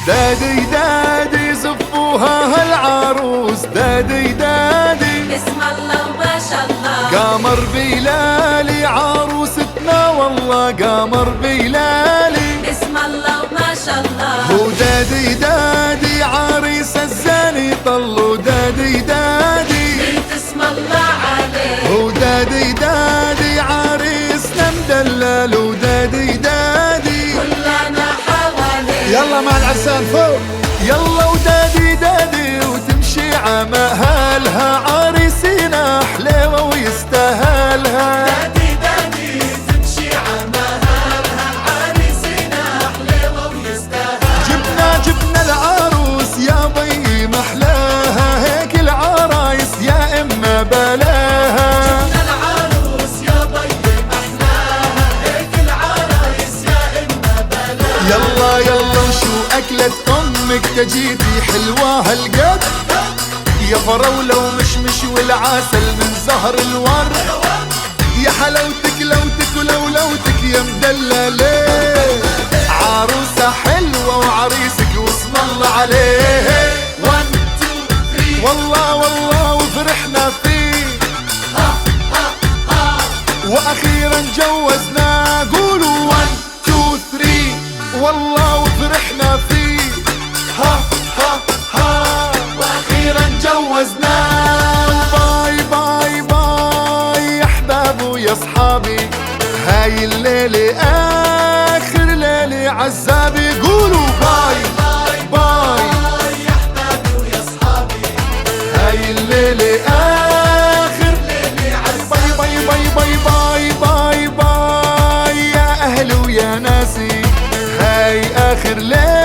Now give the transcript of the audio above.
دادي دادي زفوها هالعروس، دادي دادي بسم الله وما شاء الله. قمر بلالي عروستنا والله قمر بلالي. بسم الله وما شاء الله. هو دادي دادي عريس الزاني طلوا، دادي دادي اسم الله عليه. هو دادي دادي عريسنا مدلل، ودادي دادي كلنا حواليه. يلا مع العرسان فوق يلا، ودادي دادي وتمشي عمهالها عريسنا حليوة ويستاهلها. دادي دادي تمشي عمهالها عريسنا حليوة ويستاهلها. جبنا العروس يا بي محلاها، هيك العرايس يا إما بلاها. جبنا العروس يا بي محلاها، هيك العرايس يا إما بلاها. يلا يلا وشو أكلة أمك تجيتي حلوة هالقد، يا فراولة ومشمش والعسل من زهر الورد. يا حلاوتك لوتك ولولوتك يا مدللة، عروسة حلوة وعريسك واسم الله عليه. 1 2 3 والله والله وفرحنا فيه، واخيرا جوزنا. قولوا 1 2 3 والله وفرحنا فيه. ها ها ها واخيرا جوزنا. باي باي باي يا احباب ويا اصحابي، هاي الليلة اخر ليلة عزابي. قولوا باي باي يا احبابي ويا اصحابي، هاي الليلة آخر ليلي عز. باي باي باي باي باي باي باي يا أهلي ويا ناسي، هاي آخر ليلة